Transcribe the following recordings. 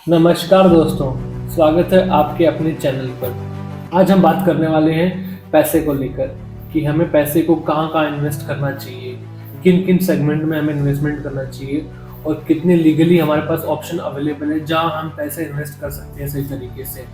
नमस्कार दोस्तों, स्वागत है आपके अपने चैनल पर। आज हम बात करने वाले हैं पैसे को लेकर कि हमें पैसे को कहाँ कहाँ इन्वेस्ट करना चाहिए, किन किन सेगमेंट में हमें इन्वेस्टमेंट करना चाहिए और कितने लीगली हमारे पास ऑप्शन अवेलेबल है जहाँ हम पैसे इन्वेस्ट कर सकते हैं सही तरीके से।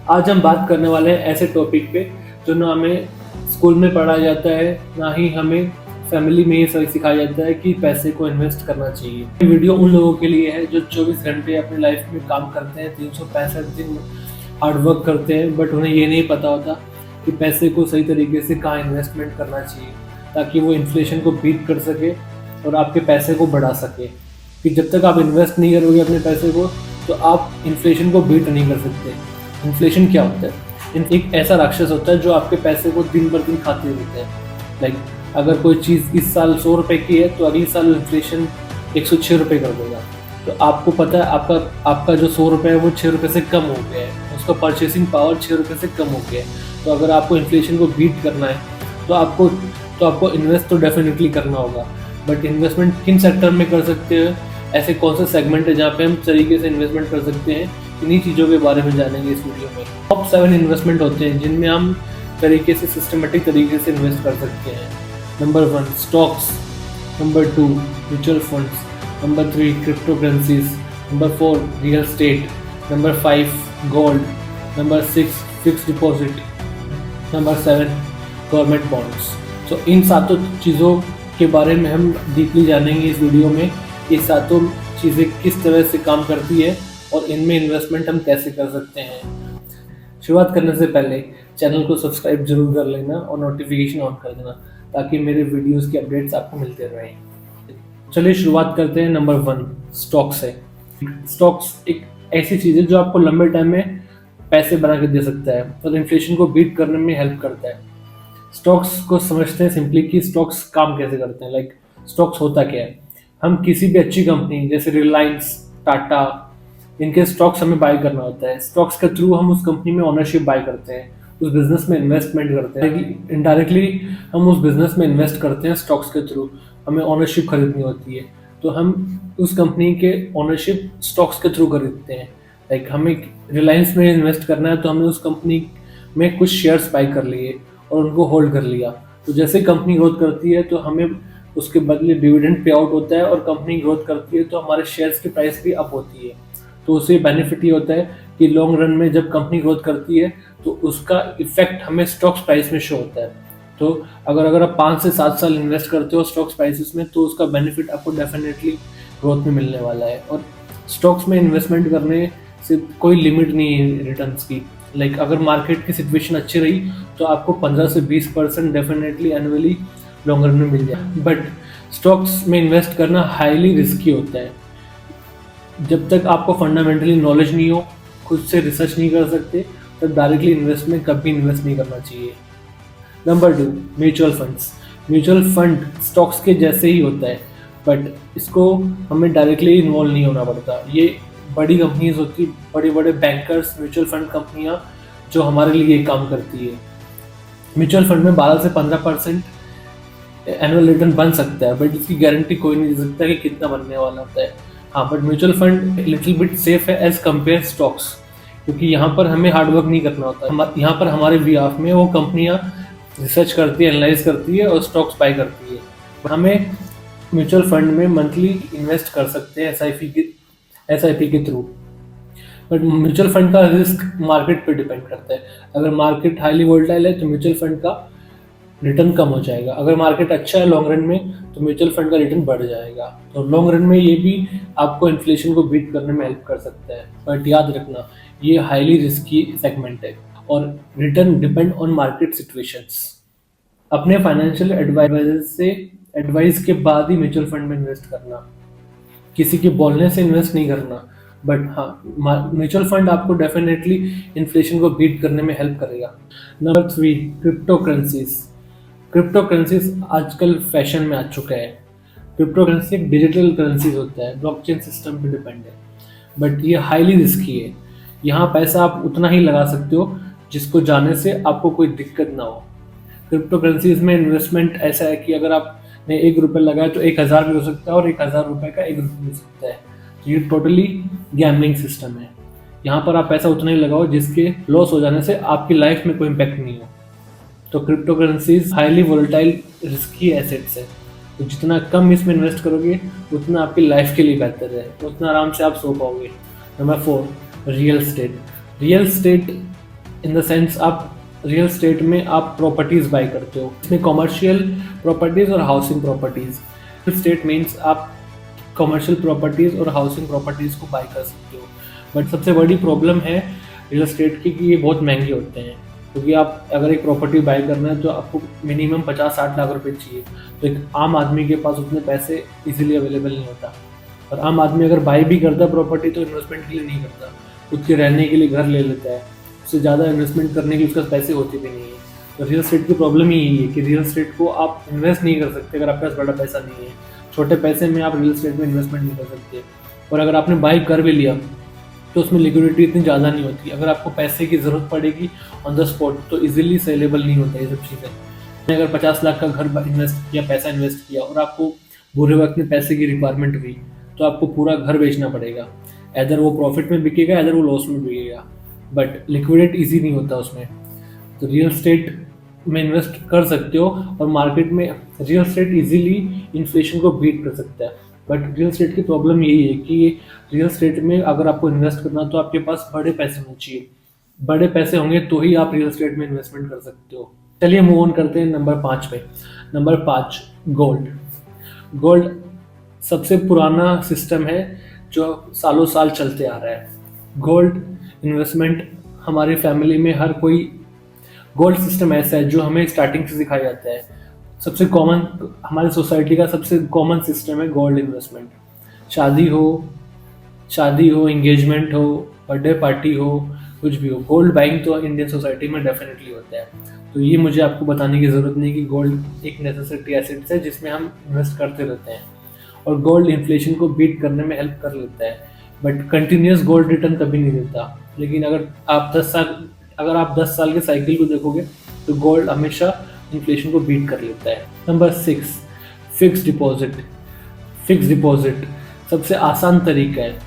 आज हम बात करने वाले हैं ऐसे टॉपिक पे जो ना हमें स्कूल में पढ़ाया जाता है, ना ही हमें फैमिली में ये सही सिखाया जाता है कि पैसे को इन्वेस्ट करना चाहिए। ये वीडियो उन लोगों के लिए है जो 24 घंटे अपनी लाइफ में काम करते हैं, 365 दिन हार्डवर्क करते हैं, बट उन्हें ये नहीं पता होता कि पैसे को सही तरीके से कहाँ इन्वेस्टमेंट करना चाहिए ताकि वो इन्फ्लेशन को बीट कर सके और आपके पैसे को बढ़ा सके। कि जब तक आप इन्वेस्ट नहीं करोगे अपने पैसे को तो आप इन्फ्लेशन को बीट नहीं कर सकते। इन्फ्लेशन क्या होता है? एक ऐसा राक्षस होता है जो आपके पैसे को दिन बर दिन खाते रहते हैं। लाइक अगर कोई चीज़ इस साल 100 रुपये की है तो अगले साल इन्फ्लेशन 106 रुपये कर देगा। तो आपको पता है आपका जो 100 रुपये है वो 6 रुपये से कम हो गया है, उसका परचेसिंग पावर 6 रुपये से कम हो गया है। तो अगर आपको इन्फ्लेशन को बीट करना है तो आपको इन्वेस्ट तो डेफिनेटली करना होगा। बट इन्वेस्टमेंट किन सेक्टर में कर सकते हैं, ऐसे कौन से सेगमेंट है जहाँ पे हम तरीके से इन्वेस्टमेंट कर सकते हैं, इन्हीं चीज़ों के बारे में जानेंगे इस वीडियो में। टॉप 7 इन्वेस्टमेंट होते हैं जिनमें हम तरीके से सिस्टमेटिक तरीके से इन्वेस्ट कर सकते हैं। Number 1 stocks, number 2 mutual funds, number 3 crypto currencies, number 4 real estate, number 5 gold, number 6 fix deposit, number 7 government bonds. तो इन सातों चीज़ों के बारे में हम डीपली जानेंगे इस वीडियो में। ये सातों चीज़ें किस तरह से काम करती है और इनमें इन्वेस्टमेंट हम कैसे कर सकते हैं। शुरुआत करने से पहले चैनल को सब्सक्राइब जरूर कर लेना और नोटिफिकेशन ऑन कर देना ताकि मेरे वीडियोस के अपडेट्स आपको मिलते रहें। चलिए शुरुआत करते हैं। नंबर 1 स्टॉक्स है। स्टॉक्स एक ऐसी चीज़ है जो आपको लंबे टाइम में पैसे बना के दे सकता है और इन्फ्लेशन को बीट करने में हेल्प करता है। स्टॉक्स को समझते हैं सिंपली कि स्टॉक्स काम कैसे करते हैं। लाइक स्टॉक्स होता क्या है, हम किसी भी अच्छी कंपनी जैसे रिलायंस, टाटा, इनके स्टॉक्स हमें बाय करना होता है। स्टॉक्स के थ्रू हम उस कंपनी में ओनरशिप बाय करते हैं, उस बिजनेस में इन्वेस्टमेंट करते हैं। इनडायरेक्टली हम उस बिजनेस में इन्वेस्ट करते हैं स्टॉक्स के थ्रू, हमें ओनरशिप खरीदनी होती है तो हम उस कंपनी के ओनरशिप स्टॉक्स के थ्रू खरीदते हैं। लाइक हमें रिलायंस में इन्वेस्ट करना है तो हमने उस कंपनी में कुछ शेयर्स बाय कर लिए और उनको होल्ड कर लिया। तो जैसे कंपनी ग्रोथ करती है तो हमें उसके बदले डिविडेंड पे आउट होता है और कंपनी ग्रोथ करती है तो हमारे शेयर्स की प्राइस भी अप होती है। तो उससे बेनिफिट ये होता है कि लॉन्ग रन में जब कंपनी ग्रोथ करती है तो उसका इफेक्ट हमें स्टॉक्स प्राइस में शो होता है। तो अगर आप 5 से 7 साल इन्वेस्ट करते हो स्टॉक्स प्राइसेस में तो उसका बेनिफिट आपको डेफिनेटली ग्रोथ में मिलने वाला है। और स्टॉक्स में इन्वेस्टमेंट करने से कोई लिमिट नहीं है रिटर्न्स की। लाइक अगर मार्केट की सिचुएशन अच्छी रही तो आपको 15 से 20% डेफिनेटली एनुअली लॉन्ग रन में मिल जाए। बट स्टॉक्स में इन्वेस्ट करना हाईली रिस्की होता है। जब तक आपको फंडामेंटली नॉलेज नहीं हो, खुद से रिसर्च नहीं कर सकते, तब डायरेक्टली इन्वेस्टमेंट कभी इन्वेस्ट नहीं करना चाहिए। Number 2 mutual funds. Mutual fund stocks के जैसे ही होता है बट इसको हमें डायरेक्टली इन्वॉल्व नहीं होना पड़ता। ये बड़ी कंपनीज होती, बड़े बड़े बैंकर्स, म्यूचुअल फंड कंपनियां जो हमारे लिए काम करती है। म्यूचुअल फंड में 12 से 15% एनुअल रिटर्न बन सकता है बट इसकी गारंटी कोई नहीं दे सकता कि कितना बनने वाला होता है। हाँ, but mutual fund little bit safe है एज कम्पेयर स्टॉक्स, क्योंकि यहाँ पर हमें हार्डवर्क नहीं करना होता। यहाँ पर हमारे बिहाफ में वो कंपनियाँ रिसर्च करती है, एनालाइज करती है और स्टॉक्स बाय करती है। हमें म्यूचुअल फंड में मंथली इन्वेस्ट कर सकते हैं एसआईपी के थ्रू। बट म्यूचुअल फंड का रिस्क मार्केट पे डिपेंड करता है। अगर मार्केट हाईली वोलेटाइल है तो म्यूचुअल फंड का रिटर्न कम हो जाएगा। अगर मार्केट अच्छा है लॉन्ग रन में तो म्यूचुअल फंड का रिटर्न बढ़ जाएगा। तो लॉन्ग रन में ये भी आपको इन्फ्लेशन को बीट करने में हेल्प कर सकता है। बट याद रखना ये हाईली रिस्की सेगमेंट है और return depend on market situations. अपने फाइनेंशियल एडवाइजर से एडवाइस के बाद ही म्यूचुअल फंड में इन्वेस्ट करना, किसी के बोलने से इन्वेस्ट नहीं करना। बट हाँ, म्यूचुअल फंड आपको डेफिनेटली इन्फ्लेशन को बीट करने में हेल्प करेगा। Number 3 crypto currencies. Crypto currencies आजकल फैशन में आ चुका है। क्रिप्टो करेंसी एक डिजिटल करेंसीज होता है, ब्लॉकचेन सिस्टम पे डिपेंड है, बट ये हाईली रिस्की है। यहाँ पैसा आप उतना ही लगा सकते हो जिसको जाने से आपको कोई दिक्कत ना हो। क्रिप्टो करेंसीज में इन्वेस्टमेंट ऐसा है कि अगर आपने 1 रुपये लगाया तो 1000 भी हो सकता है और 1000 रुपये का 1 रुपये हो सकता है। ये टोटली गैम्बलिंग सिस्टम है। यहाँ पर आप पैसा उतना ही लगाओ जिसके लॉस हो जाने से आपकी लाइफ में कोई इम्पैक्ट नहीं हो। तो crypto currencies highly volatile risky assets है, तो जितना कम इसमें इन्वेस्ट करोगे उतना आपकी लाइफ के लिए बेहतर है, उतना आराम से आप सो पाओगे। Number 4, real estate. Real estate in the sense आप रियल एस्टेट में आप प्रॉपर्टीज बाय करते हो। इसमें कॉमर्शियल प्रॉपर्टीज और housing properties. Real estate means आप कॉमर्शियल प्रॉपर्टीज और हाउसिंग प्रॉपर्टीज को बाय कर सकते हो। बट सबसे बड़ी प्रॉब्लम है रियल एस्टेट की कि ये बहुत महंगे होते हैं, क्योंकि आप अगर एक प्रॉपर्टी बाय करना है तो आपको मिनिमम 50-60 लाख रुपए चाहिए। तो एक आम आदमी के पास उतने पैसे इजीली अवेलेबल नहीं होता। और आम आदमी अगर बाय भी करता है प्रॉपर्टी तो इन्वेस्टमेंट के लिए नहीं करता, खुद के रहने के लिए घर ले लेता है, उससे ज़्यादा इन्वेस्टमेंट करने के उसके पास पैसे होते भी नहीं है। तो रियल एस्टेट की प्रॉब्लम ही यही है कि रियल एस्टेट को आप इन्वेस्ट नहीं कर सकते अगर आपके पास बड़ा पैसा नहीं है। छोटे पैसे में आप रियल एस्टेट में इन्वेस्टमेंट नहीं कर सकते। और अगर आपने बाय कर भी लिया तो उसमें लिक्विडिटी इतनी ज़्यादा नहीं होती। अगर आपको पैसे की ज़रूरत पड़ेगी ऑन द स्पॉट तो इजीली सेलेबल नहीं होता ये सब चीज़ें। मैंने अगर 50 लाख का घर इन्वेस्ट किया, पैसा इन्वेस्ट किया और आपको बुरे वक्त में पैसे की रिक्वायरमेंट हुई तो आपको पूरा घर बेचना पड़ेगा। इधर वो प्रॉफिट में बिकेगा, इधर वो लॉस में बिकेगा, बट लिक्विडेट ईजी नहीं होता उसमें। तो रियल एस्टेट में इन्वेस्ट कर सकते हो और मार्केट में रियल एस्टेट इजीली इन्फ्लेशन को बीट कर सकता है। बट रियल एस्टेट की प्रॉब्लम यही है कि रियल एस्टेट में अगर आपको इन्वेस्ट करना तो आपके पास बड़े पैसे होने चाहिए। बड़े पैसे होंगे तो ही आप रियल एस्टेट में इन्वेस्टमेंट कर सकते हो। चलिए मूव ऑन करते हैं नंबर 5 पे। Number 5, gold. गोल्ड सबसे पुराना सिस्टम है जो सालों साल चलते आ रहा है। गोल्ड इन्वेस्टमेंट हमारी फैमिली में हर कोई, गोल्ड सिस्टम ऐसा है जो हमें स्टार्टिंग से सिखाया जाता है। सबसे कॉमन, हमारी सोसाइटी का सबसे कॉमन सिस्टम है गोल्ड इन्वेस्टमेंट। शादी हो, एंगेजमेंट हो, बर्थडे पार्टी हो, कुछ भी हो, गोल्ड बाइंग तो इंडियन सोसाइटी में डेफिनेटली होता है। तो ये मुझे आपको बताने की ज़रूरत नहीं कि गोल्ड एक नेसेसिटी एसेट है जिसमें हम इन्वेस्ट करते रहते हैं। और गोल्ड इन्फ्लेशन को बीट करने में हेल्प कर लेता है, बट कंटिन्यूस गोल्ड रिटर्न कभी नहीं देता। लेकिन अगर आप 10 साल के साइकिल को देखोगे तो गोल्ड हमेशा इन्फ्लेशन को बीट कर लेता है। Number 6, fix deposit. Fix deposit सबसे आसान तरीका है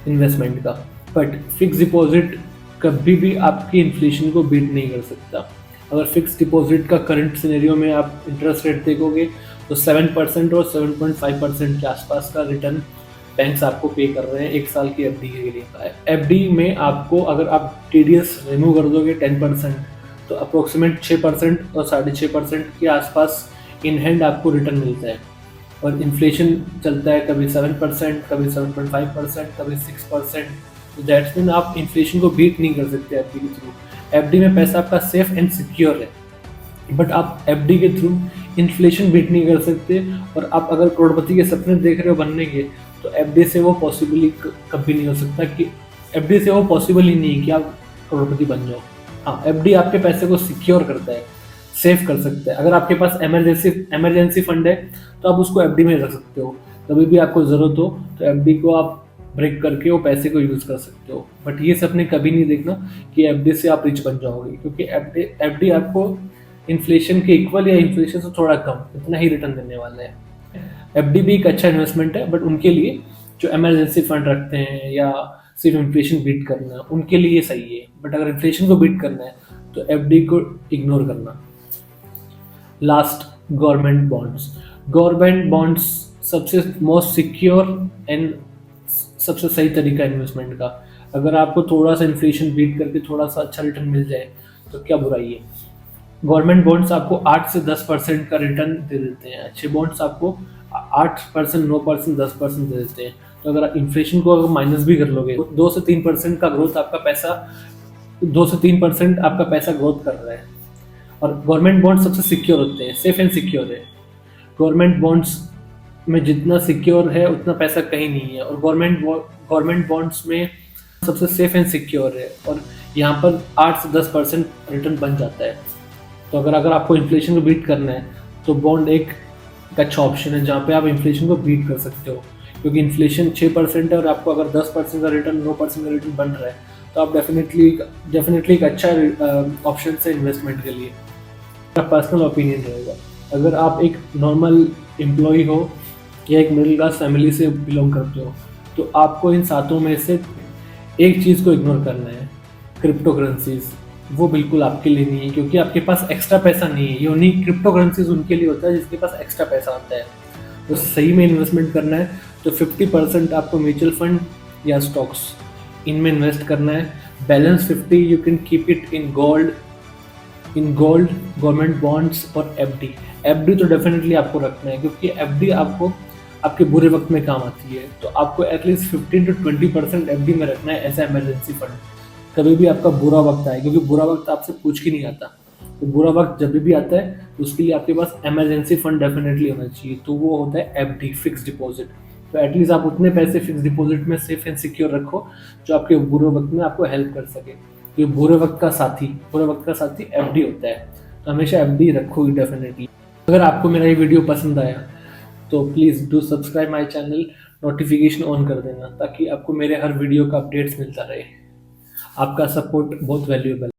इन्वेस्टमेंट का, बट फिक्स डिपॉजिट कभी भी आपकी इन्फ्लेशन को बीट नहीं कर सकता। अगर फिक्स डिपॉजिट का करंट सिनेरियो में आप इंटरेस्ट रेट देखोगे तो 7% और 7.5% के आसपास का रिटर्न बैंक्स आपको पे कर रहे हैं एक साल की एफडी के लिए। एफडी में आपको अगर आप टीडीएस रिमूव कर दोगे 10% तो अप्रोक्सीमेट 6% और 6.5% के आसपास इन हैंड आपको रिटर्न मिलता है। और इन्फ्लेशन चलता है कभी 7%, कभी 7.5%, कभी 6%। तो दैट्स मीन आप इन्फ्लेशन को बीट नहीं कर सकते एफडी के थ्रू। एफडी में पैसा आपका सेफ एंड सिक्योर है, बट आप एफडी के थ्रू इन्फ्लेशन बीट नहीं कर सकते। और आप अगर करोड़पति के सपने देख रहे हो बनने के तो एफडी से वो पॉसिबल कभी नहीं हो सकता कि एफडी से वो पॉसिबल ही नहीं कि आप करोड़पति बन जाओ। हाँ, एफडी आपके पैसे को सिक्योर करता है, सेव कर सकता है। अगर आपके पास इमरजेंसी फंड है तो आप उसको एफडी में रख सकते हो। कभी भी आपको ज़रूरत हो तो एफडी को आप ब्रेक करके वो पैसे को यूज़ कर सकते हो। बट ये सपने कभी नहीं देखना कि एफडी से आप रिच बन जाओगे, क्योंकि एफडी आपको इन्फ्लेशन के इक्वल या इन्फ्लेशन से थोड़ा कम इतना ही रिटर्न देने वाला है। एफडी भी एक अच्छा इन्वेस्टमेंट है, बट उनके लिए जो इमरजेंसी फंड रखते हैं या सिर्फ इन्फ्लेशन बीट करना, उनके लिए सही है। बट अगर इन्फ्लेशन को बीट करना है तो एफडी को इग्नोर करना। Last, government bonds. Government bonds सबसे मोस्ट सिक्योर एंड सबसे सही तरीका इन्वेस्टमेंट का। अगर आपको थोड़ा सा इन्फ्लेशन बीट करके थोड़ा सा अच्छा रिटर्न मिल जाए तो क्या बुराई है। गवर्नमेंट बॉन्ड्स आपको 8 से 10% का रिटर्न दे देते हैं। अच्छे बॉन्ड्स आपको 8%, 9%, 10% दे देते हैं। तो अगर आप इन्फ्लेशन को अगर माइनस भी कर लोगे तो 2 से 3% का ग्रोथ आपका पैसा 2 से 3% आपका पैसा ग्रोथ कर रहा है। और गवर्नमेंट बॉन्ड सबसे सिक्योर होते हैं, सेफ एंड सिक्योर है। गवर्नमेंट बॉन्ड्स में जितना सिक्योर है उतना पैसा कहीं नहीं है। और गवर्नमेंट बॉन्ड्स में सबसे सेफ एंड सिक्योर है और यहाँ पर 8 से 10% रिटर्न बन जाता है। तो अगर आपको इन्फ्लेशन को बीट करना है तो बॉन्ड एक अच्छा ऑप्शन है जहाँ पे आप इन्फ्लेशन को बीट कर सकते हो, क्योंकि इन्फ्लेशन 6% है और आपको अगर 10% का रिटर्न, 9% का रिटर्न बन रहा है तो आप डेफिनेटली एक अच्छा ऑप्शन है इन्वेस्टमेंट के लिए। मेरा पर्सनल ओपिनियन रहेगा, अगर आप एक नॉर्मल एम्प्लॉय हो या एक मिडिल क्लास फैमिली से बिलोंग करते हो तो आपको इन सातों में से एक चीज़ को इग्नोर करना है, क्रिप्टो करेंसीज। वो बिल्कुल आपके लिए नहीं है, क्योंकि आपके पास एक्स्ट्रा पैसा नहीं है। ये उन्हीं क्रिप्टो करेंसीज उनके लिए होता है जिसके पास एक्स्ट्रा पैसा होता है। तो सही में इन्वेस्टमेंट करना है तो 50% आपको म्यूचुअल फंड या स्टॉक्स इनमें इन्वेस्ट करना है। Balance 50 you can keep it in gold, government bonds और एफडी। एफडी तो डेफिनेटली आपको रखना है, क्योंकि एफडी आपको आपके बुरे वक्त में काम आती है। तो आपको एटलीस्ट 15 to 20% एफडी में रखना है एज ए इमरजेंसी फंड। कभी भी आपका बुरा वक्त आए, क्योंकि बुरा वक्त आपसे पूछ के नहीं आता, तो बुरा वक्त जब भी आता है तो उसके लिए आपके पास इमरजेंसी फंड डेफिनेटली होना चाहिए। तो वो होता है एफडी, फिक्स डिपॉजिट। तो एटलीस्ट आप उतने पैसे फिक्स डिपॉजिट में सेफ एंड सिक्योर रखो जो आपके बुरे वक्त में आपको हेल्प कर सके। ये बुरे वक्त का साथी एफडी होता है। तो हमेशा एफडी रखो डेफिनेटली। अगर आपको मेरा ये वीडियो पसंद आया तो please do subscribe my channel, notification on कर देना ताकि आपको मेरे हर वीडियो का अपडेट्स मिलता रहे। आपका सपोर्ट बहुत वैल्यूएबल है।